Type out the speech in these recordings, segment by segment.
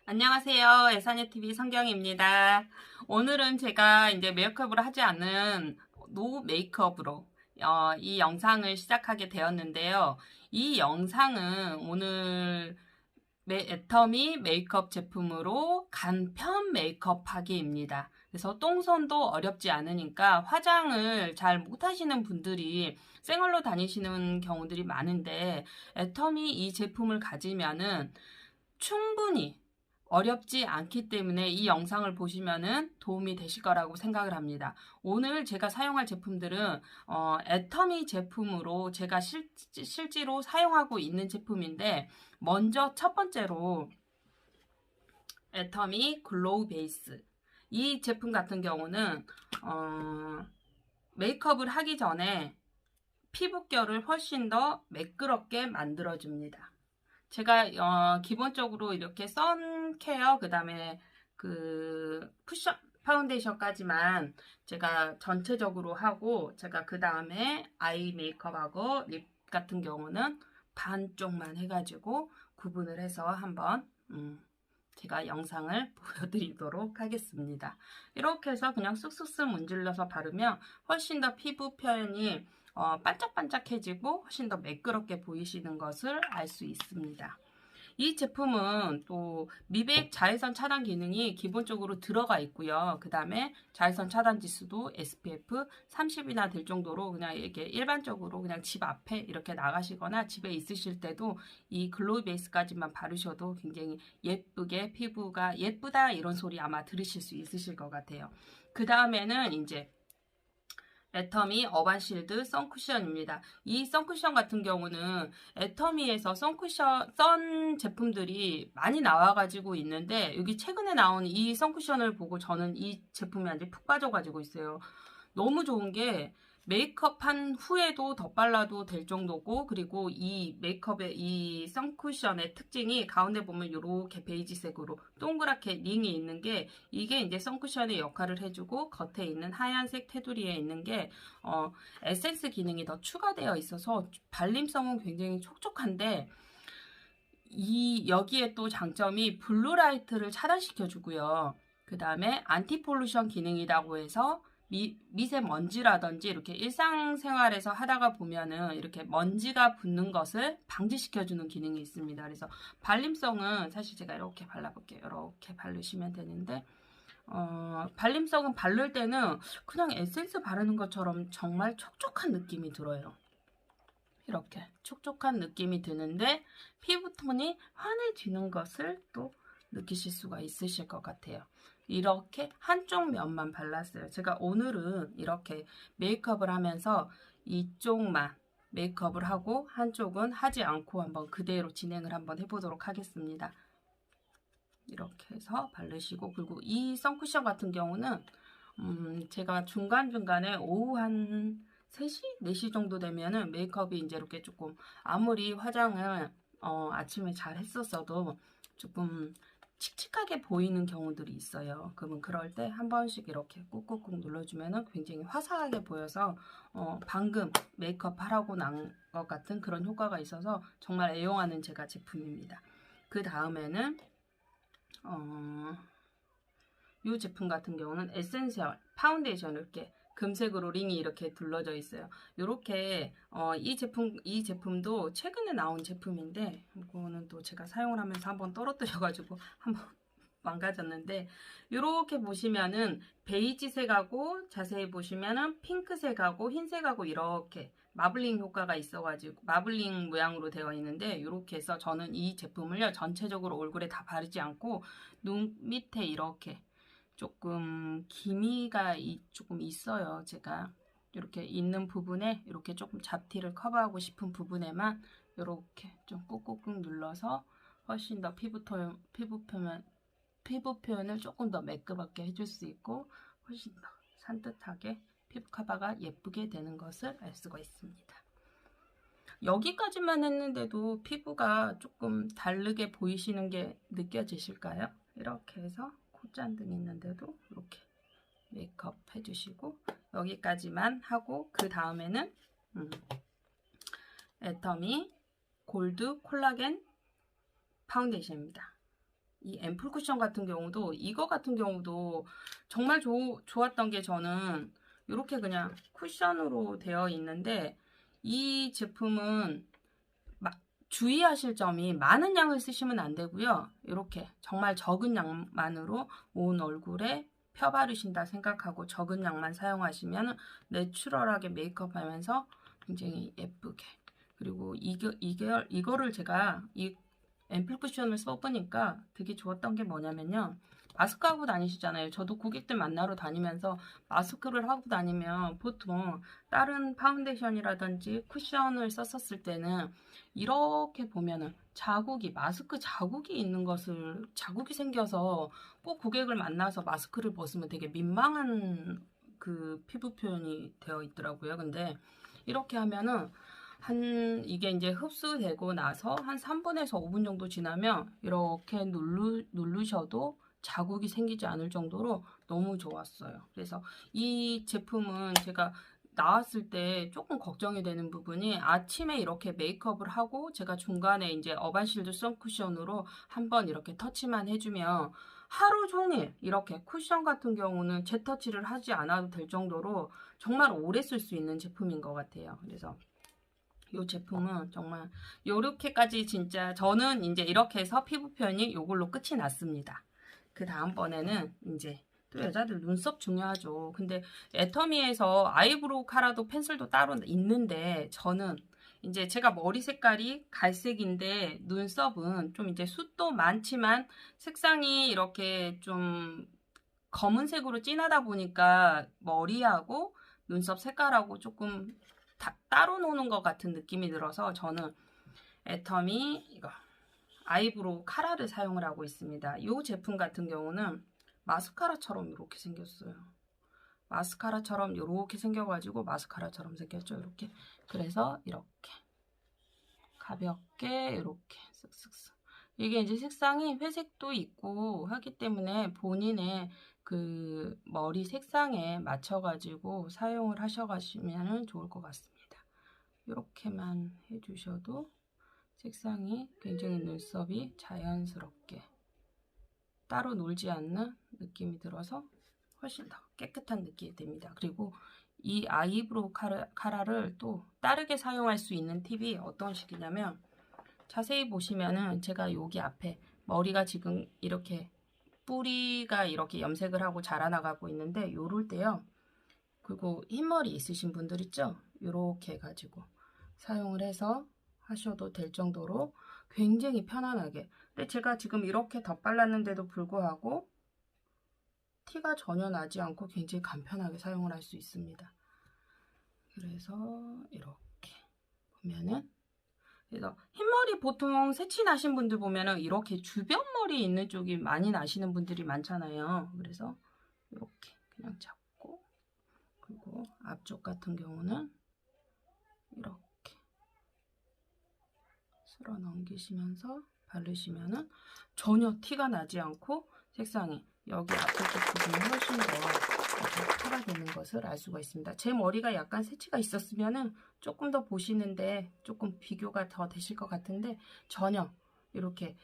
안녕하세요. 애사녀TV 성경입니다. 오늘은 제가 이제 메이크업을 하지 않은 노 메이크업으로 이 영상을 시작하게 되었는데요. 이 영상은 오늘 애터미 메이크업 제품으로 간편 메이크업 하기입니다. 그래서 똥손도 어렵지 않으니까 화장을 잘 못하시는 분들이 생얼로 다니시는 경우들이 많은데 애터미 이 제품을 가지면은 충분히 어렵지 않기 때문에 이 영상을 보시면은 도움이 되실 거라고 생각을 합니다. 오늘 제가 사용할 제품들은 애터미 제품으로 제가 실제로 사용하고 있는 제품인데 먼저 첫 번째로 애터미 글로우 베이스 이 제품 같은 경우는 메이크업을 하기 전에 피부결을 훨씬 더 매끄럽게 만들어줍니다. 제가 기본적으로 이렇게 선케어 그다음에 그 쿠션 파운데이션까지만 제가 전체적으로 하고 제가 그 다음에 아이 메이크업하고 립 같은 경우는 반쪽만 해가지고 구분을 해서 한번 제가 영상을 보여드리도록 하겠습니다. 이렇게 해서 그냥 쓱쓱쓱 문질러서 바르면 훨씬 더 피부 표현이 반짝반짝해지고 훨씬 더 매끄럽게 보이시는 것을 알 수 있습니다. 이 제품은 또 미백 자외선 차단 기능이 기본적으로 들어가 있고요. 그 다음에 자외선 차단 지수도 SPF 30이나 될 정도로 그냥 이렇게 일반적으로 그냥 집 앞에 이렇게 나가시거나 집에 있으실 때도 이 글로우 베이스까지만 바르셔도 굉장히 예쁘게 피부가 예쁘다 이런 소리 아마 들으실 수 있으실 것 같아요. 그 다음에는 이제 애터미 어반실드 선쿠션입니다. 이 선쿠션 같은 경우는 애터미에서 선 제품들이 많이 나와가지고 있는데 여기 최근에 나온 이 선쿠션을 보고 저는 이 제품에 아주 푹 빠져가지고 있어요. 너무 좋은 게 메이크업 한 후에도 덧발라도 될 정도고 그리고 이 메이크업의 이 선쿠션의 특징이 가운데 보면 이렇게 베이지색으로 동그랗게 링이 있는 게 이게 이제 선쿠션의 역할을 해주고 겉에 있는 하얀색 테두리에 있는 게 에센스 기능이 더 추가되어 있어서 발림성은 굉장히 촉촉한데 여기에 또 장점이 블루라이트를 차단시켜 주고요. 그 다음에 안티폴루션 기능이라고 해서 미세먼지라든지 이렇게 일상생활에서 하다가 보면은 이렇게 먼지가 붙는 것을 방지시켜주는 기능이 있습니다. 그래서 발림성은 사실 제가 이렇게 발라볼게요. 이렇게 바르시면 되는데 발림성은 바를 때는 그냥 에센스 바르는 것처럼 정말 촉촉한 느낌이 들어요. 이렇게 촉촉한 느낌이 드는데 피부톤이 환해지는 것을 또 느끼실 수가 있으실 것 같아요. 이렇게 한쪽 면만 발랐어요. 제가 오늘은 이렇게 메이크업을 하면서 이쪽만 메이크업을 하고 한쪽은 하지 않고 한번 그대로 진행을 한번 해보도록 하겠습니다. 이렇게 해서 바르시고 그리고 이 선쿠션 같은 경우는 제가 중간중간에 오후 한 3시, 4시 정도 되면은 메이크업이 이제 이렇게 조금 아무리 화장을 아침에 잘 했었어도 조금 칙칙하게 보이는 경우들이 있어요. 그러면 그럴 때 한 번씩 이렇게 꾹꾹꾹 눌러주면은 굉장히 화사하게 보여서 방금 메이크업 하라고 난 것 같은 그런 효과가 있어서 정말 애용하는 제가 제품입니다. 그 다음에는 이 제품 같은 경우는 에센셜 파운데이션 이렇게 금색으로 링이 이렇게 둘러져 있어요. 이렇게 이 제품도 최근에 나온 제품인데 이거는 또 제가 사용을 하면서 한번 떨어뜨려가지고 한번 망가졌는데 이렇게 보시면은 베이지색하고 자세히 보시면은 핑크색하고 흰색하고 이렇게 마블링 효과가 있어가지고 마블링 모양으로 되어 있는데 이렇게 해서 저는 이 제품을요 전체적으로 얼굴에 다 바르지 않고 눈 밑에 이렇게 조금 기미가 조금 있어요. 제가 이렇게 있는 부분에 이렇게 조금 잡티를 커버하고 싶은 부분에만 이렇게 좀 꾹꾹꾹 눌러서 훨씬 더 피부 표현을 조금 더 매끄럽게 해줄 수 있고 훨씬 더 산뜻하게 피부 커버가 예쁘게 되는 것을 알 수가 있습니다. 여기까지만 했는데도 피부가 조금 다르게 보이시는 게 느껴지실까요? 이렇게 해서 콧잔등 있는데도 이렇게 메이크업 해주시고 여기까지만 하고 그 다음에는 애터미 골드 콜라겐 파운데이션입니다. 이 앰플 쿠션 같은 경우도 이거 같은 경우도 정말 좋았던 게 저는 이렇게 그냥 쿠션으로 되어 있는데 이 제품은 주의하실 점이 많은 양을 쓰시면 안 되고요. 이렇게 정말 적은 양만으로 온 얼굴에 펴 바르신다 생각하고 적은 양만 사용하시면 내추럴하게 메이크업 하면서 굉장히 예쁘게. 그리고 이거를 제가 이 앰플 쿠션을 써보니까 되게 좋았던 게 뭐냐면요. 마스크 하고 다니시잖아요. 저도 고객들 만나러 다니면서 마스크를 하고 다니면 보통 다른 파운데이션이라든지 쿠션을 썼었을 때는 이렇게 보면은 마스크 자국이 있는 것을, 자국이 생겨서 꼭 고객을 만나서 마스크를 벗으면 되게 민망한 그 피부 표현이 되어 있더라고요. 근데 이렇게 하면은 이게 이제 흡수되고 나서 한 3분에서 5분 정도 지나면 이렇게 누르셔도 자국이 생기지 않을 정도로 너무 좋았어요. 그래서 이 제품은 제가 나왔을 때 조금 걱정이 되는 부분이 아침에 이렇게 메이크업을 하고 제가 중간에 이제 어반실드 선쿠션으로 한번 이렇게 터치만 해주면 하루 종일 이렇게 쿠션 같은 경우는 재터치를 하지 않아도 될 정도로 정말 오래 쓸 수 있는 제품인 것 같아요. 그래서 이 제품은 정말 요렇게까지 진짜 저는 이제 이렇게 해서 피부 표현이 요걸로 끝이 났습니다. 그 다음번에는 이제 또 여자들 눈썹 중요하죠. 근데 애터미에서 아이브로우 카라도 펜슬도 따로 있는데 저는 이제 제가 머리 색깔이 갈색인데 눈썹은 좀 이제 숱도 많지만 색상이 이렇게 좀 검은색으로 진하다 보니까 머리하고 눈썹 색깔하고 조금 따로 노는 것 같은 느낌이 들어서 저는 애터미 이거 아이브로우 카라를 사용을 하고 있습니다. 이 제품 같은 경우는 마스카라처럼 이렇게 생겼어요. 마스카라처럼 이렇게 생겨가지고 마스카라처럼 생겼죠. 이렇게. 그래서 이렇게 가볍게 이렇게 쓱쓱쓱. 이게 이제 색상이 회색도 있고 하기 때문에 본인의 그 머리 색상에 맞춰가지고 사용을 하셔가시면 좋을 것 같습니다. 이렇게만 해주셔도 색상이 굉장히 눈썹이 자연스럽게 따로 놀지 않는 느낌이 들어서 훨씬 더 깨끗한 느낌이 됩니다. 그리고 이 아이브로우 카라를 또 다르게 사용할 수 있는 팁이 어떤 식이냐면 자세히 보시면은 제가 여기 앞에 머리가 지금 이렇게 뿌리가 이렇게 염색을 하고 자라나가고 있는데 요럴 때요. 그리고 흰머리 있으신 분들 있죠? 요렇게 해가지고 사용을 해서 하셔도 될 정도로 굉장히 편안하게. 근데 제가 지금 이렇게 덧발랐는데도 불구하고 티가 전혀 나지 않고 굉장히 간편하게 사용을 할 수 있습니다. 그래서 이렇게 보면은 그래서 흰머리 보통 새치 나신 분들 보면은 이렇게 주변 머리 있는 쪽이 많이 나시는 분들이 많잖아요. 그래서 이렇게 그냥 잡고 그리고 앞쪽 같은 경우는 이렇게 쓸어 넘기시면서 바르시면은 전혀 티가 나지 않고 색상이 여기 앞쪽 부분이 훨씬 더 커가 되는 것을 알 수가 있습니다. 제 머리가 약간 새치가 있었으면은 조금 더 보시는데 조금 비교가 더 되실 것 같은데 전혀 이렇게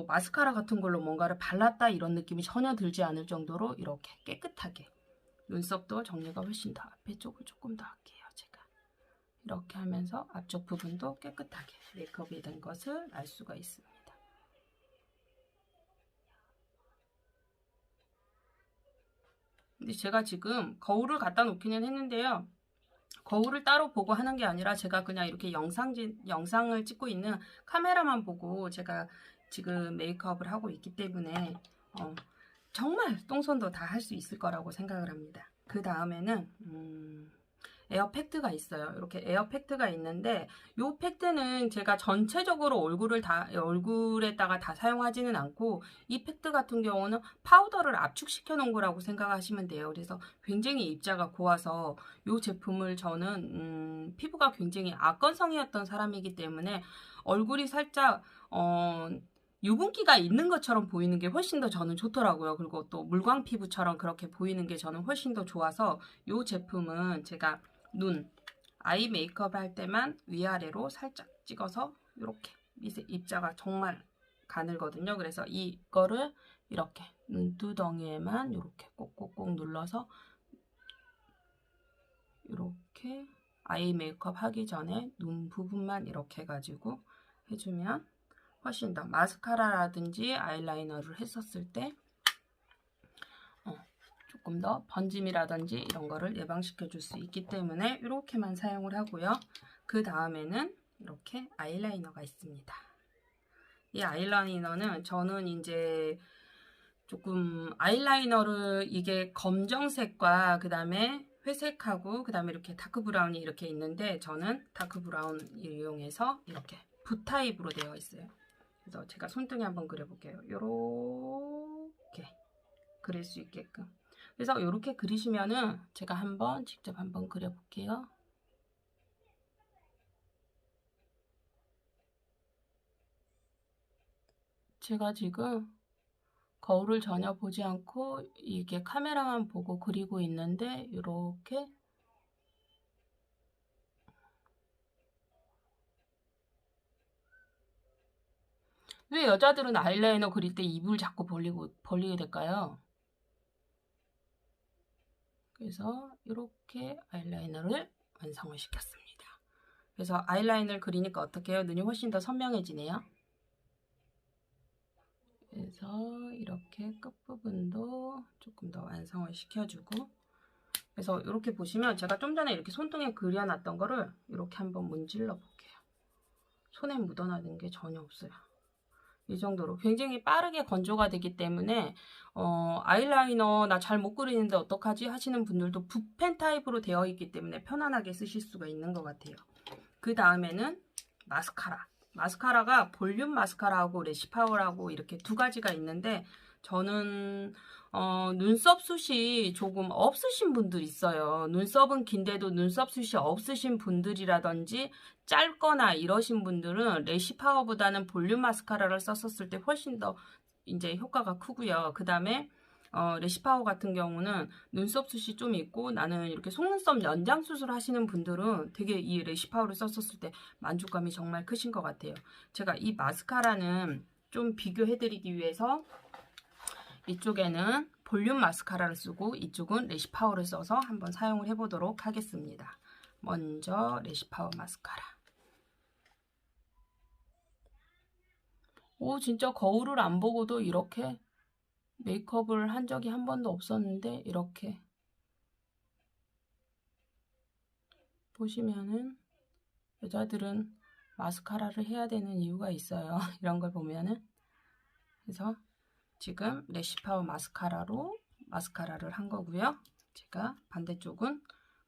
마스카라 같은 걸로 뭔가를 발랐다 이런 느낌이 전혀 들지 않을 정도로 이렇게 깨끗하게 눈썹도 정리가 훨씬 더 앞에 쪽을 조금 더 할게요. 제가 이렇게 하면서 앞쪽 부분도 깨끗하게 메이크업이 된 것을 알 수가 있습니다. 근데 제가 지금 거울을 갖다 놓기는 했는데요. 거울을 따로 보고 하는 게 아니라 제가 그냥 이렇게 영상을 찍고 있는 카메라만 보고 제가 지금 메이크업을 하고 있기 때문에 정말 똥손도 다 할 수 있을 거라고 생각을 합니다. 그 다음에는 에어팩트가 있어요. 이렇게 에어팩트가 있는데 이 팩트는 제가 전체적으로 얼굴에다가 다 사용하지는 않고 이 팩트 같은 경우는 파우더를 압축시켜 놓은 거라고 생각하시면 돼요. 그래서 굉장히 입자가 고와서 이 제품을 저는 피부가 굉장히 악건성이었던 사람이기 때문에 얼굴이 살짝 유분기가 있는 것처럼 보이는 게 훨씬 더 저는 좋더라고요. 그리고 또 물광 피부처럼 그렇게 보이는 게 저는 훨씬 더 좋아서 이 제품은 제가 아이 메이크업 할 때만 위아래로 살짝 찍어서 이렇게 입자가 정말 가늘거든요. 그래서 이거를 이렇게 눈두덩이에만 이렇게 꼭꼭꼭 눌러서 이렇게 아이 메이크업 하기 전에 눈 부분만 이렇게 해가지고 해주면 훨씬 더 마스카라라든지 아이라이너를 했었을 때 조금 더 번짐이라든지 이런 거를 예방시켜 줄 수 있기 때문에 이렇게만 사용을 하고요. 그 다음에는 이렇게 아이라이너가 있습니다. 이 아이라이너는 저는 이제 조금 아이라이너를 이게 검정색과 그 다음에 회색하고 그 다음에 이렇게 다크 브라운이 이렇게 있는데 저는 다크 브라운 이용해서 이렇게 붓 타입으로 되어 있어요. 그래서 제가 손등에 한번 그려볼게요. 요렇게 그릴 수 있게끔. 그래서 이렇게 그리시면은 제가 직접 한번 그려볼게요. 제가 지금 거울을 전혀 보지 않고 이게 카메라만 보고 그리고 있는데 이렇게 왜 여자들은 아이라이너 그릴 때 입을 자꾸 벌리게 될까요? 그래서 이렇게 아이라이너를 완성을 시켰습니다. 그래서 아이라이너를 그리니까 어떻게 해요? 눈이 훨씬 더 선명해지네요. 그래서 이렇게 끝부분도 조금 더 완성을 시켜주고 그래서 이렇게 보시면 제가 좀 전에 이렇게 손등에 그려놨던 거를 이렇게 한번 문질러 볼게요. 손에 묻어나는 게 전혀 없어요. 이 정도로 굉장히 빠르게 건조가 되기 때문에 아이라이너 나 잘 못 그리는데 어떡하지 하시는 분들도 붓펜 타입으로 되어 있기 때문에 편안하게 쓰실 수가 있는 것 같아요. 그 다음에는 마스카라. 마스카라가 볼륨 마스카라하고 래시 파워라고 이렇게 두 가지가 있는데 저는 눈썹 숱이 조금 없으신 분들 있어요. 눈썹은 긴데도 눈썹 숱이 없으신 분들이라든지 짧거나 이러신 분들은 래시 파워보다는 볼륨 마스카라를 썼었을 때 훨씬 더 이제 효과가 크고요. 그 다음에 래시 파워 같은 경우는 눈썹 숱이 좀 있고 나는 이렇게 속눈썹 연장 수술 하시는 분들은 되게 이 래시 파워를 썼었을 때 만족감이 정말 크신 것 같아요. 제가 이 마스카라는 좀 비교해드리기 위해서 이쪽에는 볼륨 마스카라를 쓰고 이쪽은 래시 파워를 써서 한번 사용을 해보도록 하겠습니다. 먼저 래시 파워 마스카라. 오, 진짜 거울을 안 보고도 이렇게 메이크업을 한 적이 한 번도 없었는데 이렇게 보시면은 여자들은 마스카라를 해야 되는 이유가 있어요. 이런 걸 보면은. 그래서 지금 래시 파워 마스카라로 마스카라를 한 거고요. 제가 반대쪽은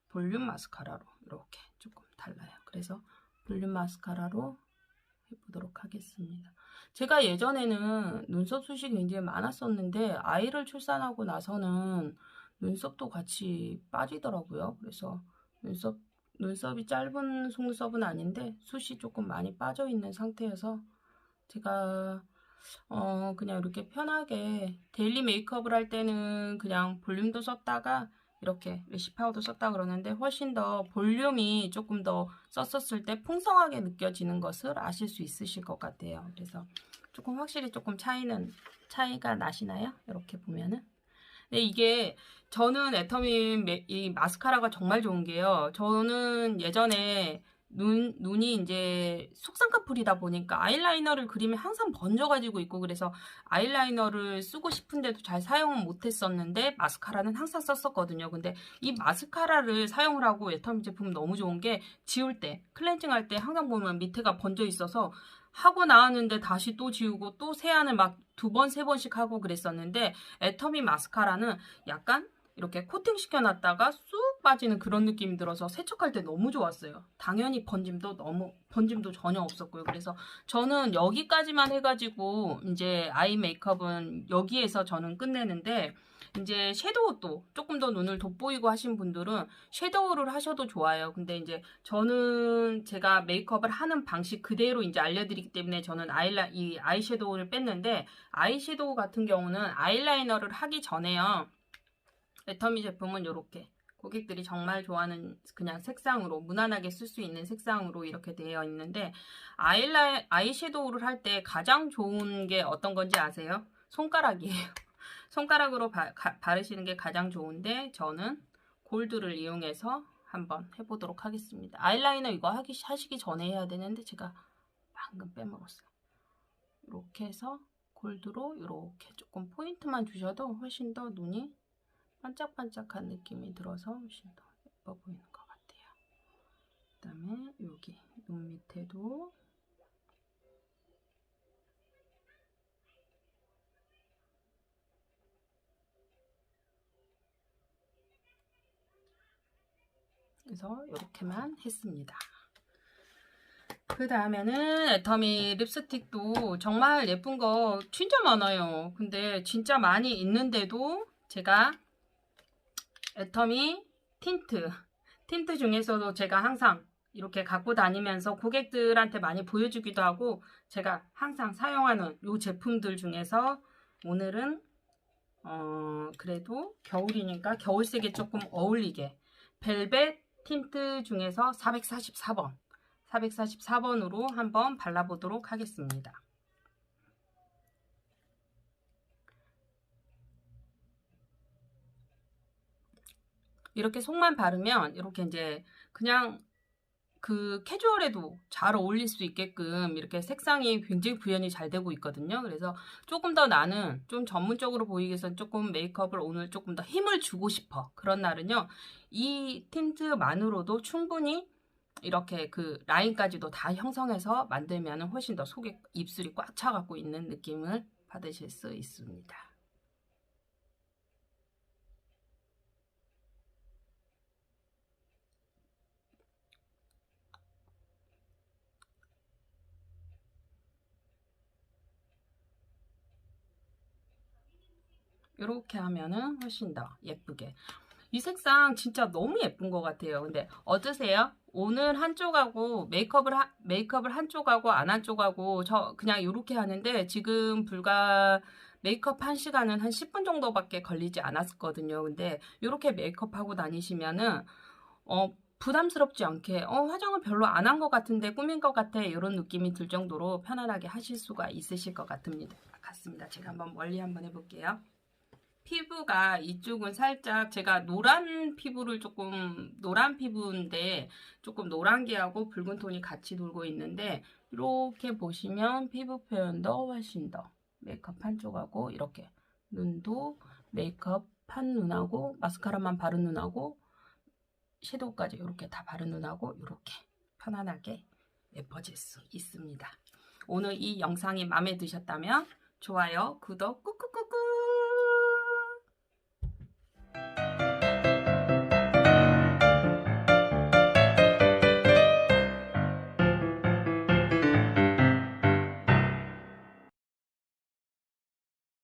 볼륨 마스카라로 이렇게 조금 달라요. 그래서 볼륨 마스카라로 해보도록 하겠습니다. 제가 예전에는 눈썹 숱이 굉장히 많았었는데 아이를 출산하고 나서는 눈썹도 같이 빠지더라고요. 그래서 눈썹이 짧은 속눈썹은 아닌데 숱이 조금 많이 빠져 있는 상태여서 제가 그냥 이렇게 편하게 데일리 메이크업을 할 때는 그냥 볼륨도 썼다가 이렇게 래시 파우더 썼다 그러는데 훨씬 더 볼륨이 조금 더 썼었을 때 풍성하게 느껴지는 것을 아실 수 있으실 것 같아요. 그래서 조금 확실히 조금 차이가 나시나요? 이렇게 보면은. 근데 이게 저는 애터미 이 마스카라가 정말 좋은 게요. 저는 예전에 눈이 이제 속쌍꺼풀이다 보니까 아이라이너를 그리면 항상 번져가지고 있고 그래서 아이라이너를 쓰고 싶은데도 잘 사용은 못했었는데 마스카라는 항상 썼었거든요. 근데 이 마스카라를 사용을 하고 애터미 제품 너무 좋은 게 지울 때 클렌징 할 때 항상 보면 밑에가 번져 있어서 하고 나왔는데 다시 또 지우고 또 세안을 막 2번, 3번씩 하고 그랬었는데 애터미 마스카라는 약간 이렇게 코팅 시켜놨다가 쑥 빠지는 그런 느낌이 들어서 세척할 때 너무 좋았어요. 당연히 번짐도 전혀 없었고요. 그래서 저는 여기까지만 해가지고 이제 아이 메이크업은 여기에서 저는 끝내는데 이제 섀도우도 조금 더 눈을 돋보이고 하신 분들은 섀도우를 하셔도 좋아요. 근데 이제 저는 제가 메이크업을 하는 방식 그대로 이제 알려드리기 때문에 저는 이 아이섀도우를 뺐는데 아이섀도우 같은 경우는 아이라이너를 하기 전에요. 애터미 제품은 이렇게 고객들이 정말 좋아하는 그냥 색상으로 무난하게 쓸 수 있는 색상으로 이렇게 되어 있는데 아이섀도우를 할 때 가장 좋은 게 어떤 건지 아세요? 손가락이에요. 손가락으로 바르시는 게 가장 좋은데 저는 골드를 이용해서 한번 해보도록 하겠습니다. 아이라이너 이거 하시기 전에 해야 되는데 제가 방금 빼먹었어요. 이렇게 해서 골드로 이렇게 조금 포인트만 주셔도 훨씬 더 눈이 반짝반짝한 느낌이 들어서 훨씬 더 예뻐 보이는 것 같아요. 그 다음에 여기 눈 밑에도 그래서 이렇게만 했습니다. 그 다음에는 애터미 립스틱도 정말 예쁜 거 진짜 많아요. 근데 진짜 많이 있는데도 제가 애터미 틴트 중에서도 제가 항상 이렇게 갖고 다니면서 고객들한테 많이 보여주기도 하고 제가 항상 사용하는 이 제품들 중에서 오늘은 그래도 겨울이니까 겨울색에 조금 어울리게 벨벳 틴트 중에서 444번으로 한번 발라보도록 하겠습니다. 이렇게 속만 바르면 이렇게 이제 그냥 그 캐주얼에도 잘 어울릴 수 있게끔 이렇게 색상이 굉장히 구현이 잘 되고 있거든요. 그래서 조금 더 나는 좀 전문적으로 보이기 위해서 조금 메이크업을 오늘 조금 더 힘을 주고 싶어. 그런 날은요. 이 틴트만으로도 충분히 이렇게 그 라인까지도 다 형성해서 만들면 훨씬 더 속에 입술이 꽉 차갖고 있는 느낌을 받으실 수 있습니다. 이렇게 하면은 훨씬 더 예쁘게. 이 색상 진짜 너무 예쁜 것 같아요. 근데 어떠세요? 오늘 한쪽하고 메이크업을 한쪽하고 안 한쪽하고 저 그냥 이렇게 하는데 지금 불과 메이크업 1시간은 한 10분 정도밖에 걸리지 않았거든요. 근데 이렇게 메이크업하고 다니시면은 부담스럽지 않게 화장을 별로 안 한 것 같은데 꾸민 것 같아 이런 느낌이 들 정도로 편안하게 하실 수가 있으실 것 같습니다. 제가 한번 멀리 한번 해볼게요. 피부가 이쪽은 살짝 제가 노란 피부인데 조금 노란기하고 붉은 톤이 같이 돌고 있는데 이렇게 보시면 피부 표현도 훨씬 더 메이크업 한쪽하고 이렇게 눈도 메이크업 한 눈하고 마스카라만 바른 눈하고 섀도우까지 이렇게 다 바른 눈하고 이렇게 편안하게 예뻐질 수 있습니다. 오늘 이 영상이 마음에 드셨다면 좋아요, 구독 꾹꾹